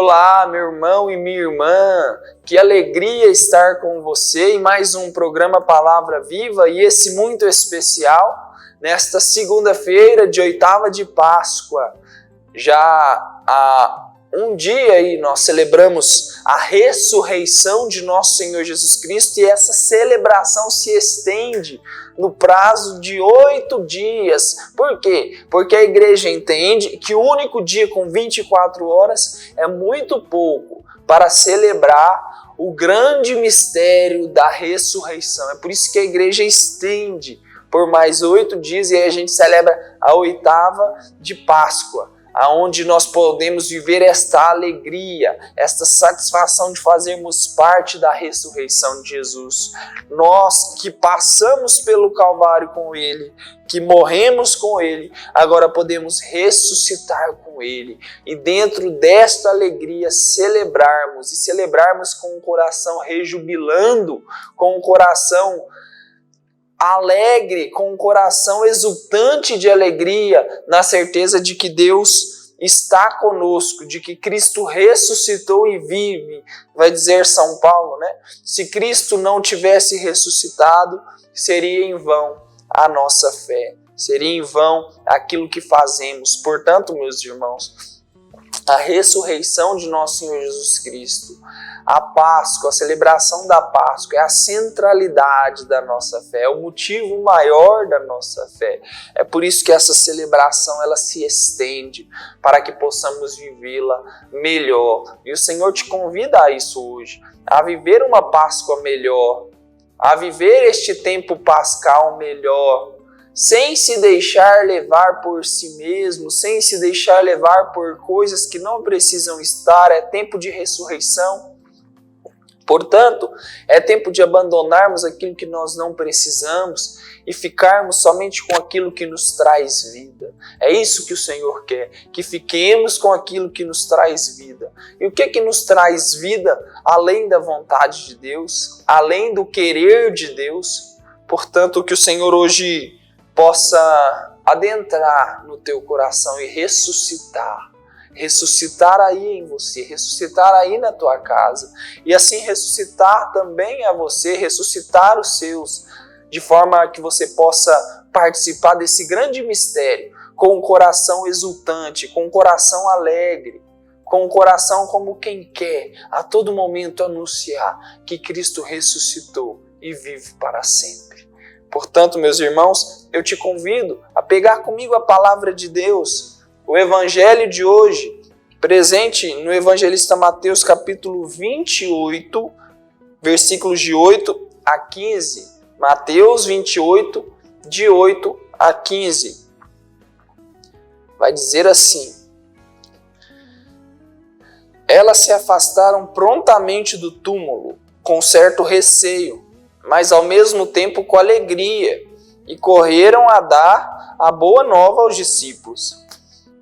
Olá, meu irmão e minha irmã, que alegria estar com você em mais um programa Palavra Viva e esse muito especial, nesta segunda-feira de oitava de Páscoa. Já há um dia aí nós celebramos a ressurreição de nosso Senhor Jesus Cristo e essa celebração se estende no prazo de 8 dias. Por quê? Porque a igreja entende que o único dia com 24 horas é muito pouco para celebrar o grande mistério da ressurreição. É por isso que a igreja estende por mais 8 dias e aí a gente celebra a oitava de Páscoa, aonde nós podemos viver esta alegria, esta satisfação de fazermos parte da ressurreição de Jesus. Nós que passamos pelo Calvário com Ele, que morremos com Ele, agora podemos ressuscitar com Ele. E dentro desta alegria celebrarmos, e celebrarmos com o coração rejubilando, com o coração alegre, com um coração exultante de alegria, na certeza de que Deus está conosco, de que Cristo ressuscitou e vive. Vai dizer São Paulo, né? Se Cristo não tivesse ressuscitado, seria em vão a nossa fé, seria em vão aquilo que fazemos. Portanto, meus irmãos, a ressurreição de nosso Senhor Jesus Cristo, a Páscoa, a celebração da Páscoa é a centralidade da nossa fé, é o motivo maior da nossa fé. É por isso que essa celebração ela se estende para que possamos vivê-la melhor. E o Senhor te convida a isso hoje, a viver uma Páscoa melhor, a viver este tempo pascal melhor, sem se deixar levar por si mesmo, sem se deixar levar por coisas que não precisam estar. É tempo de ressurreição. Portanto, é tempo de abandonarmos aquilo que nós não precisamos e ficarmos somente com aquilo que nos traz vida. É isso que o Senhor quer, que fiquemos com aquilo que nos traz vida. E o que é que nos traz vida? Além da vontade de Deus, além do querer de Deus. Portanto, que o Senhor hoje possa adentrar no teu coração e ressuscitar aí em você, ressuscitar aí na tua casa, e assim ressuscitar também a você, ressuscitar os seus, de forma que você possa participar desse grande mistério, com um coração exultante, com um coração alegre, com um coração como quem quer, a todo momento anunciar que Cristo ressuscitou e vive para sempre. Portanto, meus irmãos, eu te convido a pegar comigo a palavra de Deus, o Evangelho de hoje, presente no Evangelista Mateus, capítulo 28, versículos de 8 a 15. Mateus 28, de 8 a 15. Vai dizer assim: Elas se afastaram prontamente do túmulo, com certo receio, mas ao mesmo tempo com alegria, e correram a dar a boa nova aos discípulos.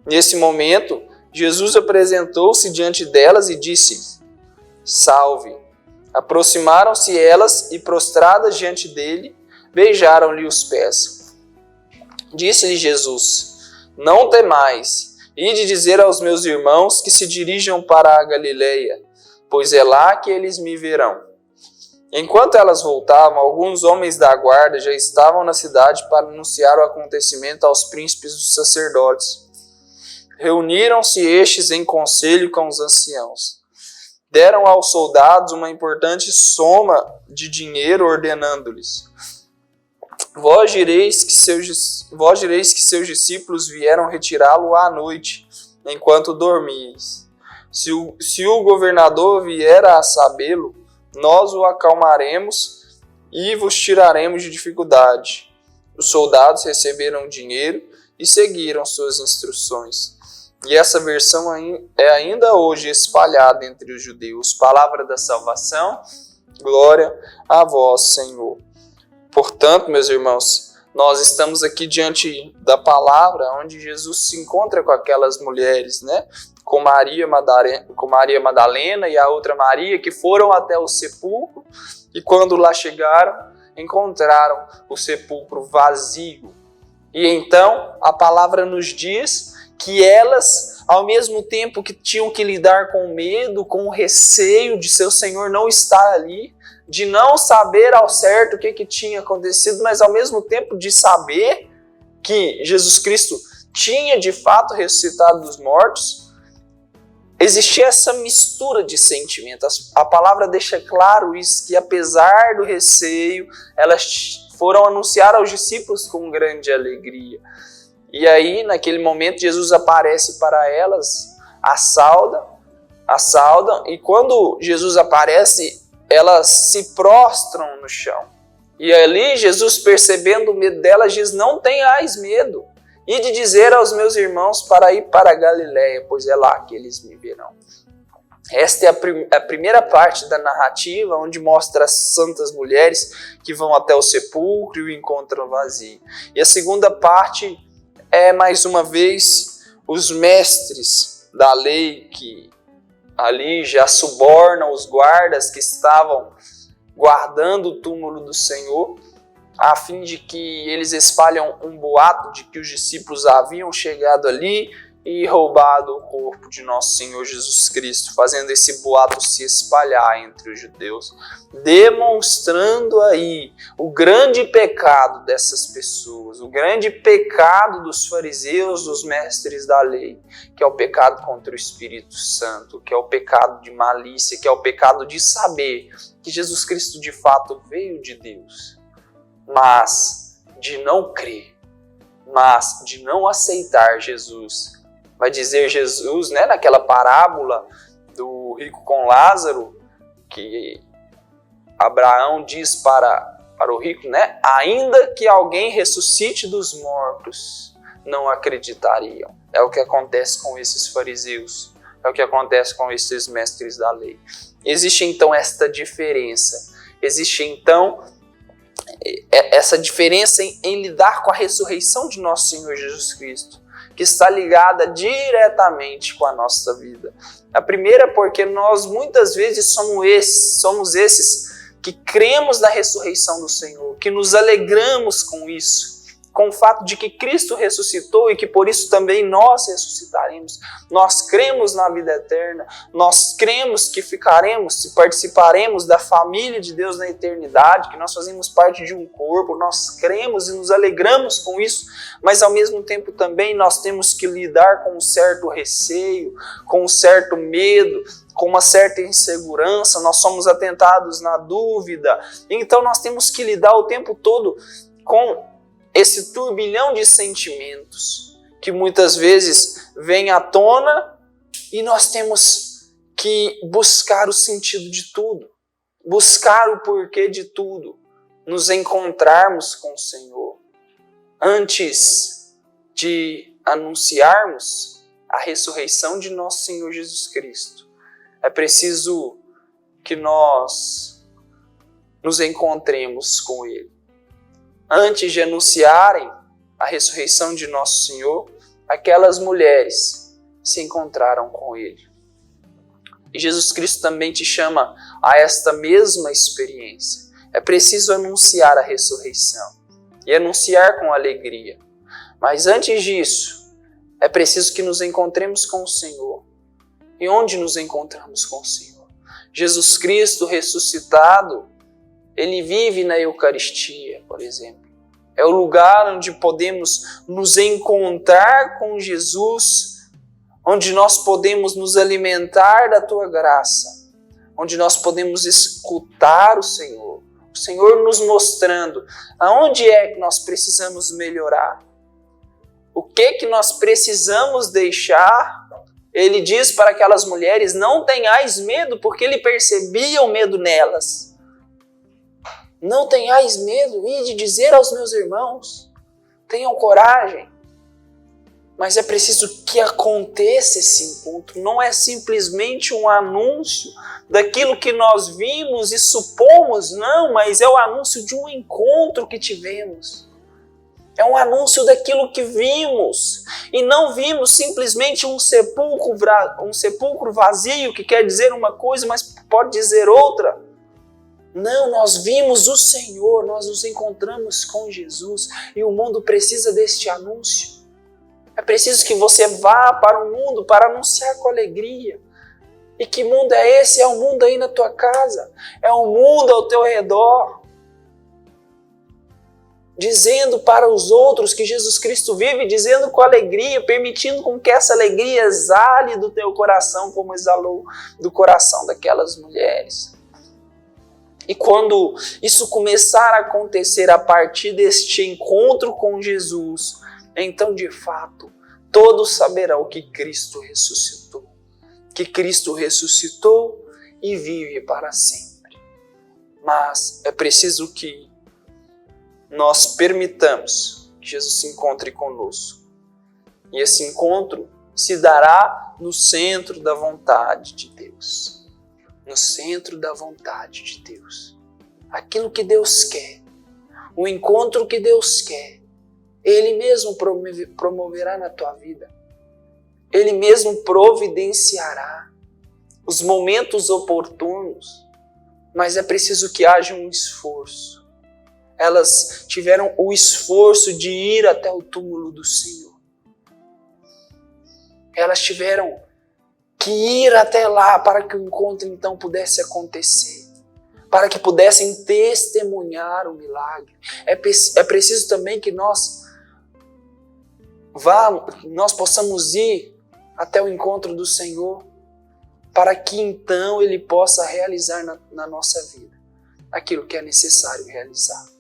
Nesse momento, Jesus apresentou-se diante delas e disse: Salve! Aproximaram-se elas e, prostradas diante dele, beijaram-lhe os pés. Disse-lhe Jesus: Não temais, ide dizer aos meus irmãos que se dirijam para a Galileia, pois é lá que eles me verão. Enquanto elas voltavam, alguns homens da guarda já estavam na cidade para anunciar o acontecimento aos príncipes dos sacerdotes. Reuniram-se estes em conselho com os anciãos. Deram aos soldados uma importante soma de dinheiro, ordenando-lhes: Vós direis que seus discípulos vieram retirá-lo à noite, enquanto dormíeis. Se o governador vier a sabê-lo, nós o acalmaremos e vos tiraremos de dificuldade. Os soldados receberam o dinheiro e seguiram suas instruções. E essa versão é ainda hoje espalhada entre os judeus. Palavra da salvação, glória a vós, Senhor. Portanto, meus irmãos, nós estamos aqui diante da palavra onde Jesus se encontra com aquelas mulheres, né? Com Maria Madalena e a outra Maria, que foram até o sepulcro e quando lá chegaram, encontraram o sepulcro vazio. E então a palavra nos diz que elas, ao mesmo tempo que tinham que lidar com o medo, com o receio de seu Senhor não estar ali, de não saber ao certo o que tinha acontecido, mas ao mesmo tempo de saber que Jesus Cristo tinha de fato ressuscitado dos mortos, existia essa mistura de sentimentos. A palavra deixa claro isso, que apesar do receio, elas foram anunciar aos discípulos com grande alegria. E aí, naquele momento, Jesus aparece para elas, as saudam, e quando Jesus aparece, elas se prostram no chão. E ali, Jesus, percebendo o medo delas, diz: não tenhais medo, e de dizer aos meus irmãos para ir para a Galiléia, pois é lá que eles me verão. Esta é a primeira parte da narrativa, onde mostra as santas mulheres que vão até o sepulcro e o encontram vazio. E a segunda parte é, mais uma vez, os mestres da lei que ali já subornam os guardas que estavam guardando o túmulo do Senhor, a fim de que eles espalham um boato de que os discípulos haviam chegado ali e roubado o corpo de nosso Senhor Jesus Cristo, fazendo esse boato se espalhar entre os judeus, demonstrando aí o grande pecado dessas pessoas, o grande pecado dos fariseus, dos mestres da lei, que é o pecado contra o Espírito Santo, que é o pecado de malícia, que é o pecado de saber que Jesus Cristo de fato veio de Deus, mas de não crer, mas de não aceitar Jesus. Vai dizer Jesus, né, naquela parábola do rico com Lázaro, que Abraão diz para o rico, né, ainda que alguém ressuscite dos mortos, não acreditariam. É o que acontece com esses fariseus, é o que acontece com esses mestres da lei. Existe então esta diferença, existe então essa diferença em lidar com a ressurreição de nosso Senhor Jesus Cristo, que está ligada diretamente com a nossa vida. A primeira, porque nós muitas vezes somos esses que cremos na ressurreição do Senhor, que nos alegramos com isso, com o fato de que Cristo ressuscitou e que por isso também nós ressuscitaremos. Nós cremos na vida eterna, nós cremos que ficaremos e participaremos da família de Deus na eternidade, que nós fazemos parte de um corpo, nós cremos e nos alegramos com isso, mas ao mesmo tempo também nós temos que lidar com um certo receio, com um certo medo, com uma certa insegurança, nós somos atentados na dúvida, então nós temos que lidar o tempo todo com esse turbilhão de sentimentos que muitas vezes vem à tona e nós temos que buscar o sentido de tudo, buscar o porquê de tudo, nos encontrarmos com o Senhor. Antes de anunciarmos a ressurreição de nosso Senhor Jesus Cristo, é preciso que nós nos encontremos com Ele. Antes de anunciarem a ressurreição de nosso Senhor, aquelas mulheres se encontraram com Ele. E Jesus Cristo também te chama a esta mesma experiência. É preciso anunciar a ressurreição e anunciar com alegria. Mas antes disso, é preciso que nos encontremos com o Senhor. E onde nos encontramos com o Senhor? Jesus Cristo ressuscitado, Ele vive na Eucaristia, por exemplo. É o lugar onde podemos nos encontrar com Jesus, onde nós podemos nos alimentar da Tua graça, onde nós podemos escutar o Senhor nos mostrando aonde é que nós precisamos melhorar, o que nós precisamos deixar. Ele diz para aquelas mulheres: não tenhais medo, porque Ele percebia o medo nelas. Não tenhais medo, e de dizer aos meus irmãos, tenham coragem. Mas é preciso que aconteça esse encontro. Não é simplesmente um anúncio daquilo que nós vimos e supomos, não, mas é o anúncio de um encontro que tivemos. É um anúncio daquilo que vimos. E não vimos simplesmente um sepulcro vazio, que quer dizer uma coisa, mas pode dizer outra. Não, nós vimos o Senhor, nós nos encontramos com Jesus e o mundo precisa deste anúncio. É preciso que você vá para o mundo para anunciar com alegria. E que mundo é esse? É o mundo aí na tua casa. É o mundo ao teu redor. Dizendo para os outros que Jesus Cristo vive, dizendo com alegria, permitindo com que essa alegria exale do teu coração, como exalou do coração daquelas mulheres. E quando isso começar a acontecer a partir deste encontro com Jesus, então de fato, todos saberão que Cristo ressuscitou. Que Cristo ressuscitou e vive para sempre. Mas é preciso que nós permitamos que Jesus se encontre conosco. E esse encontro se dará no centro da vontade de Deus. No centro da vontade de Deus. Aquilo que Deus quer. O encontro que Deus quer. Ele mesmo promoverá na tua vida. Ele mesmo providenciará os momentos oportunos. Mas é preciso que haja um esforço. Elas tiveram o esforço de ir até o túmulo do Senhor. Elas tiveram que ir até lá para que o encontro então pudesse acontecer. Para que pudessem testemunhar o milagre. É preciso também que nós possamos ir até o encontro do Senhor, para que então Ele possa realizar na nossa vida aquilo que é necessário realizar.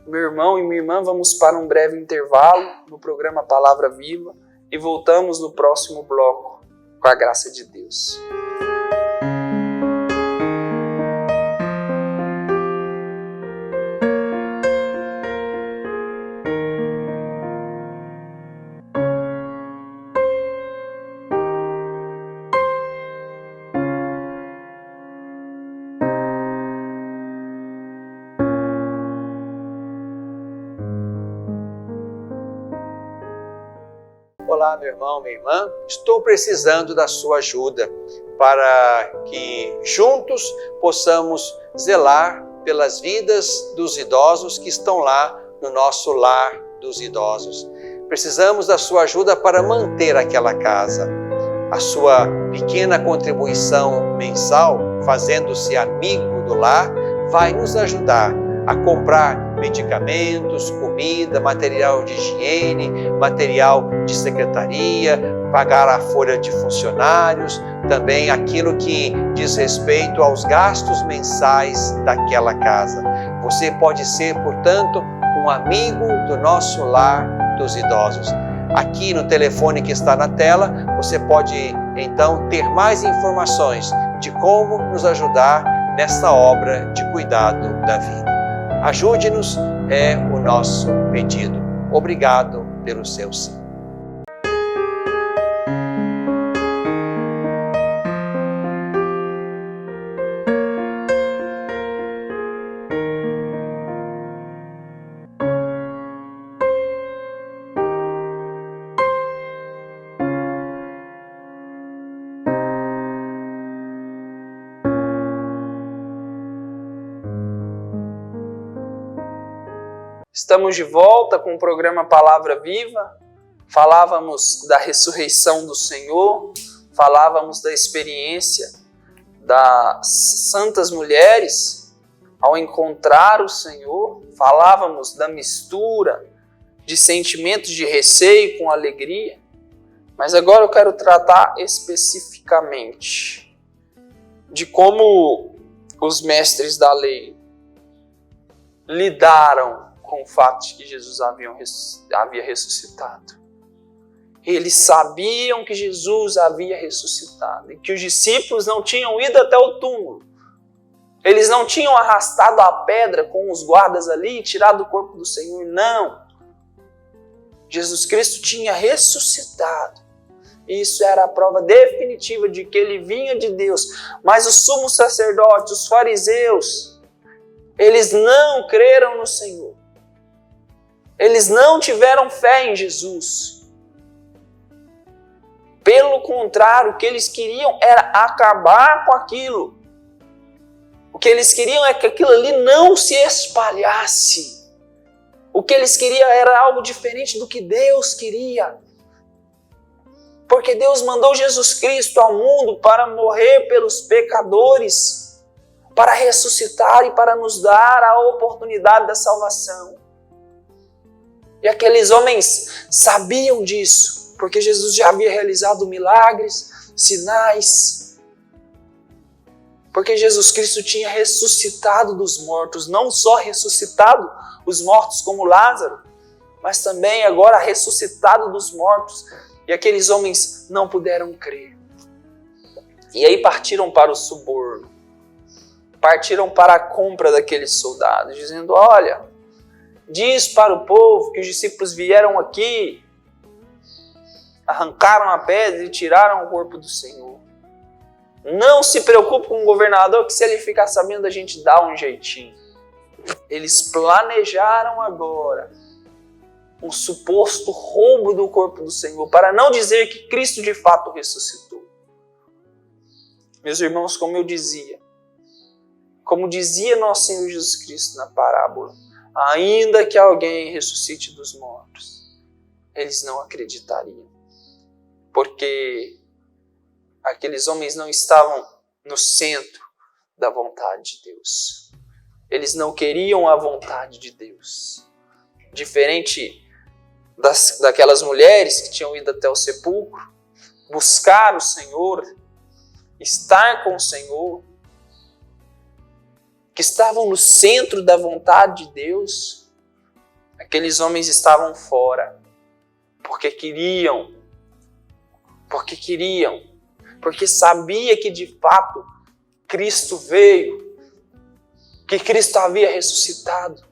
Meu irmão e minha irmã, vamos para um breve intervalo no programa Palavra Viva e voltamos no próximo bloco, com a graça de Deus. Olá, meu irmão, minha irmã, estou precisando da sua ajuda para que juntos possamos zelar pelas vidas dos idosos que estão lá no nosso lar dos idosos. Precisamos da sua ajuda para manter aquela casa. A sua pequena contribuição mensal, fazendo-se amigo do lar, vai nos ajudar a comprar medicamentos, comida, material de higiene, material de secretaria, pagar a folha de funcionários, também aquilo que diz respeito aos gastos mensais daquela casa. Você pode ser, portanto, um amigo do nosso lar dos idosos. Aqui no telefone que está na tela, você pode então ter mais informações de como nos ajudar nessa obra de cuidado da vida. Ajude-nos, é o nosso pedido. Obrigado pelo seu sim. Estamos de volta com o programa Palavra Viva. Falávamos da ressurreição do Senhor, falávamos da experiência das santas mulheres ao encontrar o Senhor, falávamos da mistura de sentimentos de receio com alegria, mas agora eu quero tratar especificamente de como os mestres da lei lidaram com o fato de que Jesus havia ressuscitado. Eles sabiam que Jesus havia ressuscitado e que os discípulos não tinham ido até o túmulo. Eles não tinham arrastado a pedra com os guardas ali e tirado o corpo do Senhor, não. Jesus Cristo tinha ressuscitado. Isso era a prova definitiva de que ele vinha de Deus. Mas os sumos sacerdotes, os fariseus, eles não creram no Senhor. Eles não tiveram fé em Jesus. Pelo contrário, o que eles queriam era acabar com aquilo. O que eles queriam é que aquilo ali não se espalhasse. O que eles queriam era algo diferente do que Deus queria. Porque Deus mandou Jesus Cristo ao mundo para morrer pelos pecadores, para ressuscitar e para nos dar a oportunidade da salvação. E aqueles homens sabiam disso, porque Jesus já havia realizado milagres, sinais. Porque Jesus Cristo tinha ressuscitado dos mortos, não só ressuscitado os mortos como Lázaro, mas também agora ressuscitado dos mortos. E aqueles homens não puderam crer. E aí partiram para o suborno. Partiram para a compra daqueles soldados, dizendo: olha, diz para o povo que os discípulos vieram aqui, arrancaram a pedra e tiraram o corpo do Senhor. Não se preocupe com o governador, que se ele ficar sabendo, a gente dá um jeitinho. Eles planejaram agora um suposto roubo do corpo do Senhor, para não dizer que Cristo de fato ressuscitou. Meus irmãos, como dizia nosso Senhor Jesus Cristo na parábola, ainda que alguém ressuscite dos mortos, eles não acreditariam. Porque aqueles homens não estavam no centro da vontade de Deus. Eles não queriam a vontade de Deus. Diferente daquelas mulheres que tinham ido até o sepulcro, buscar o Senhor, estar com o Senhor, que estavam no centro da vontade de Deus, aqueles homens estavam fora, porque sabia que de fato Cristo veio, que Cristo havia ressuscitado.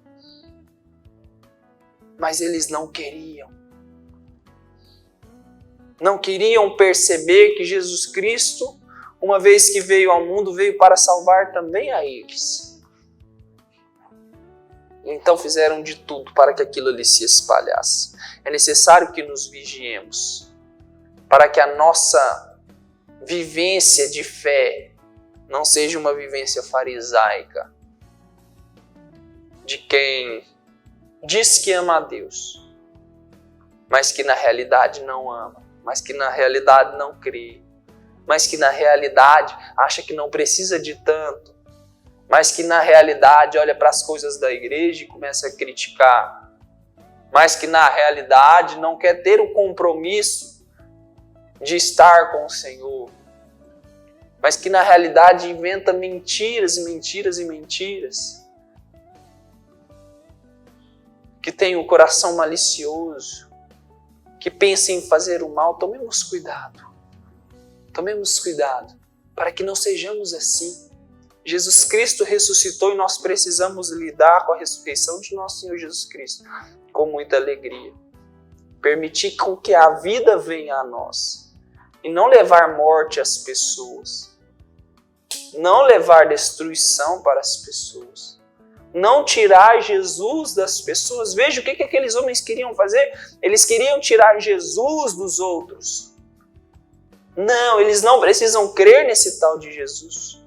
Mas eles não queriam. Não queriam perceber que Jesus Cristo, uma vez que veio ao mundo, veio para salvar também a eles. Então fizeram de tudo para que aquilo ali se espalhasse. É necessário que nos vigiemos, para que a nossa vivência de fé não seja uma vivência farisaica, de quem diz que ama a Deus, mas que na realidade não ama, mas que na realidade não crê, mas que na realidade acha que não precisa de tanto, mas que na realidade olha para as coisas da igreja e começa a criticar, mas que na realidade não quer ter o compromisso de estar com o Senhor, mas que na realidade inventa mentiras e mentiras e mentiras, que tem um coração malicioso, que pensa em fazer o mal. Tomemos cuidado para que não sejamos assim. Jesus Cristo ressuscitou e nós precisamos lidar com a ressurreição de nosso Senhor Jesus Cristo com muita alegria. Permitir com que a vida venha a nós e não levar morte às pessoas, não levar destruição para as pessoas. Não tirar Jesus das pessoas. Veja o que aqueles homens queriam fazer. Eles queriam tirar Jesus dos outros. Não, eles não precisam crer nesse tal de Jesus.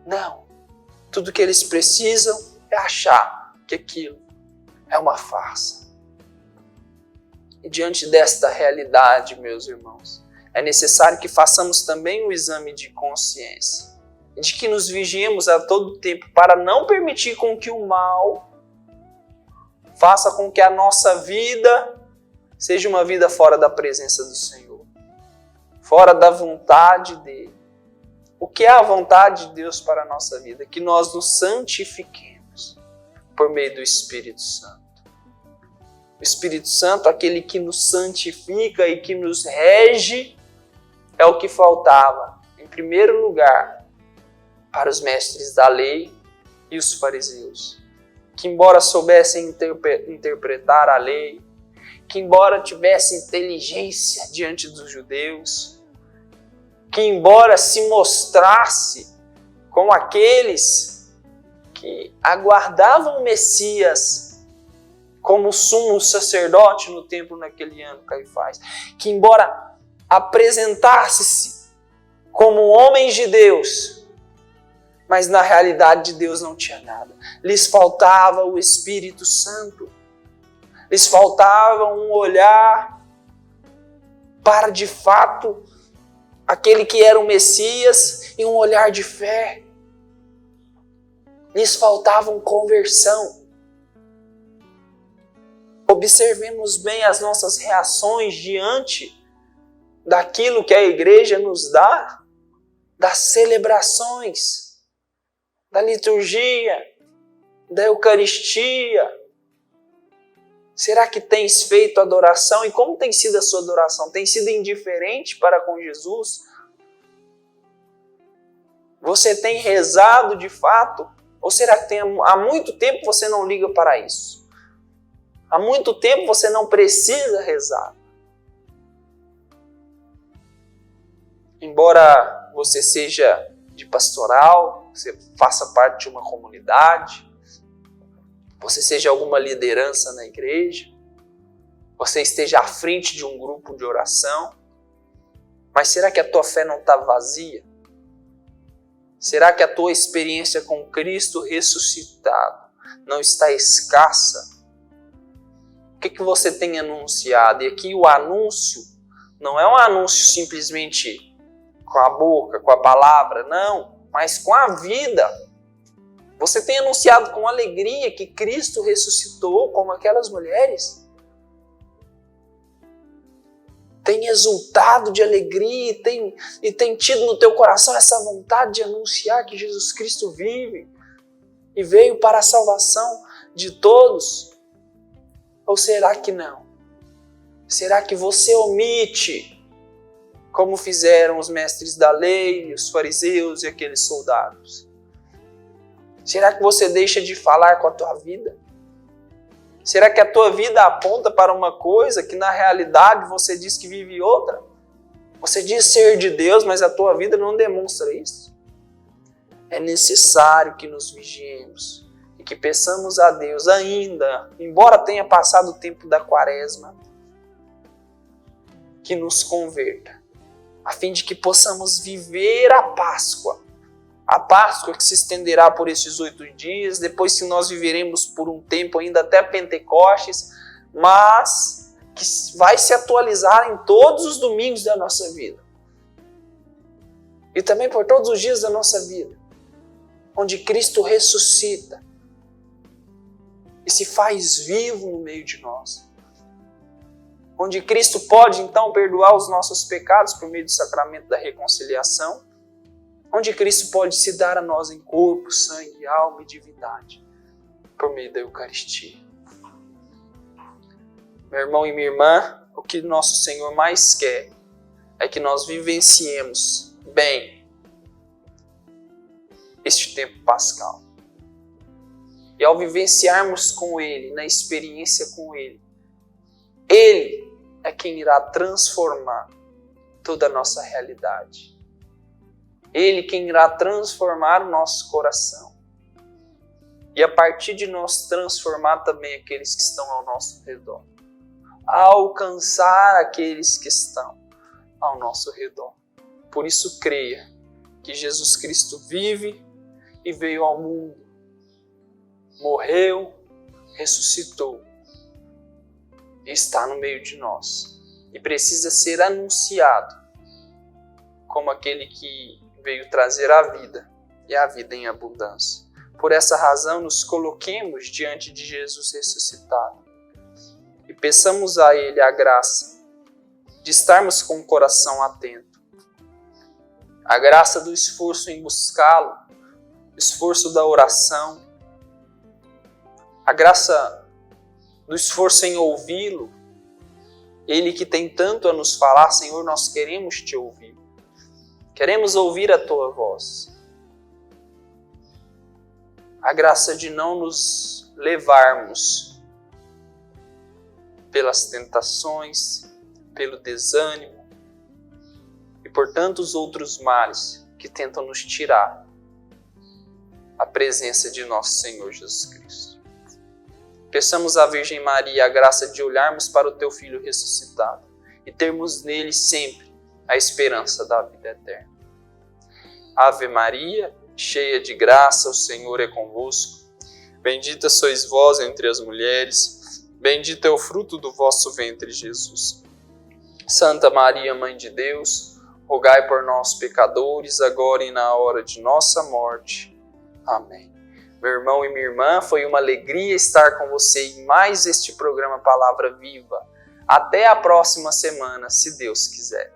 Não. Tudo que eles precisam é achar que aquilo é uma farsa. E diante desta realidade, meus irmãos, é necessário que façamos também um exame de consciência, de que nos vigiemos a todo tempo para não permitir com que o mal faça com que a nossa vida seja uma vida fora da presença do Senhor, fora da vontade dEle. O que é a vontade de Deus para a nossa vida? Que nós nos santifiquemos por meio do Espírito Santo. O Espírito Santo, aquele que nos santifica e que nos rege, é o que faltava, em primeiro lugar, para os mestres da lei e os fariseus, que embora soubessem interpretar a lei, que embora tivessem inteligência diante dos judeus, que embora se mostrasse como aqueles que aguardavam o Messias como sumo sacerdote no templo naquele ano, Caifás, que embora apresentasse-se como homens de Deus, mas na realidade de Deus não tinha nada. Lhes faltava o Espírito Santo. Lhes faltava um olhar para, de fato, aquele que era o Messias e um olhar de fé. Lhes faltava conversão. Observemos bem as nossas reações diante daquilo que a igreja nos dá, das celebrações, da liturgia, da Eucaristia. Será que tens feito adoração? E como tem sido a sua adoração? Tem sido indiferente para com Jesus? Você tem rezado de fato? Ou será que há muito tempo você não liga para isso? Há muito tempo você não precisa rezar? Embora você seja de pastoral, você faça parte de uma comunidade, você seja alguma liderança na igreja, você esteja à frente de um grupo de oração, mas será que a tua fé não está vazia? Será que a tua experiência com Cristo ressuscitado não está escassa? O que você tem anunciado? E aqui o anúncio não é um anúncio simplesmente com a boca, com a palavra, não, mas com a vida. Você tem anunciado com alegria que Cristo ressuscitou, como aquelas mulheres? Tem exultado de alegria e tem tido no teu coração essa vontade de anunciar que Jesus Cristo vive e veio para a salvação de todos? Ou será que não? Será que você omite, como fizeram os mestres da lei, os fariseus e aqueles soldados? Será que você deixa de falar com a tua vida? Será que a tua vida aponta para uma coisa que na realidade você diz que vive outra? Você diz ser de Deus, mas a tua vida não demonstra isso? É necessário que nos vigiemos e que peçamos a Deus ainda, embora tenha passado o tempo da quaresma, que nos converta, a fim de que possamos viver a Páscoa que se estenderá por esses 8 dias, depois que nós viveremos por um tempo ainda até Pentecostes, mas que vai se atualizar em todos os domingos da nossa vida. E também por todos os dias da nossa vida, onde Cristo ressuscita e se faz vivo no meio de nós. Onde Cristo pode então perdoar os nossos pecados por meio do sacramento da reconciliação, onde Cristo pode se dar a nós em corpo, sangue, alma e divindade, por meio da Eucaristia. Meu irmão e minha irmã, o que nosso Senhor mais quer é que nós vivenciemos bem este tempo pascal. E ao vivenciarmos com Ele, na experiência com Ele, Ele é quem irá transformar toda a nossa realidade. Ele quem irá transformar o nosso coração. E a partir de nós transformar também aqueles que estão ao nosso redor. Alcançar aqueles que estão ao nosso redor. Por isso creia que Jesus Cristo vive e veio ao mundo. Morreu, ressuscitou. E está no meio de nós. E precisa ser anunciado como aquele que veio trazer a vida, e a vida em abundância. Por essa razão, nos coloquemos diante de Jesus ressuscitado e peçamos a Ele a graça de estarmos com o coração atento, a graça do esforço em buscá-lo, o esforço da oração, a graça do esforço em ouvi-lo. Ele que tem tanto a nos falar: Senhor, nós queremos te ouvir. Queremos ouvir a tua voz. A graça de não nos levarmos pelas tentações, pelo desânimo e por tantos outros males que tentam nos tirar a presença de nosso Senhor Jesus Cristo. Peçamos à Virgem Maria a graça de olharmos para o teu Filho ressuscitado e termos nele sempre a esperança da vida eterna. Ave Maria, cheia de graça, o Senhor é convosco. Bendita sois vós entre as mulheres, Bendito é o fruto do vosso ventre, Jesus. Santa Maria, Mãe de Deus, rogai por nós, pecadores, agora e na hora de nossa morte. Amém. Meu irmão e minha irmã, foi uma alegria estar com você em mais este programa Palavra Viva. Até a próxima semana, se Deus quiser.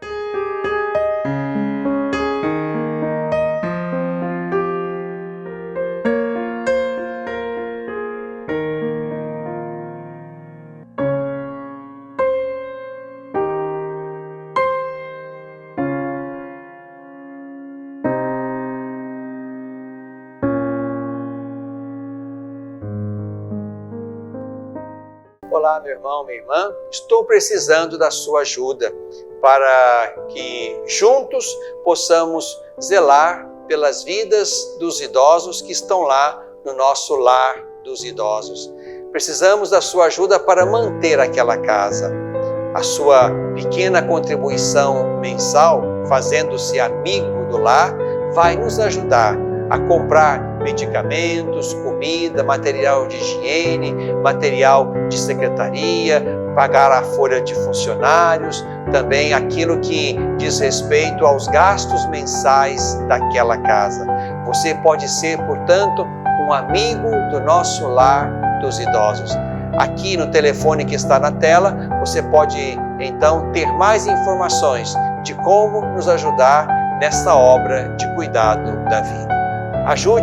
Olá, meu irmão, minha irmã, estou precisando da sua ajuda para que juntos possamos zelar pelas vidas dos idosos que estão lá no nosso lar dos idosos. Precisamos da sua ajuda para manter aquela casa. A sua pequena contribuição mensal, fazendo-se amigo do lar, vai nos ajudar a comprar medicamentos, comida, material de higiene, material de secretaria, pagar a folha de funcionários, também aquilo que diz respeito aos gastos mensais daquela casa. Você pode ser, portanto, um amigo do nosso lar dos idosos. Aqui no telefone que está na tela, você pode então ter mais informações de como nos ajudar nessa obra de cuidado da vida. Ajude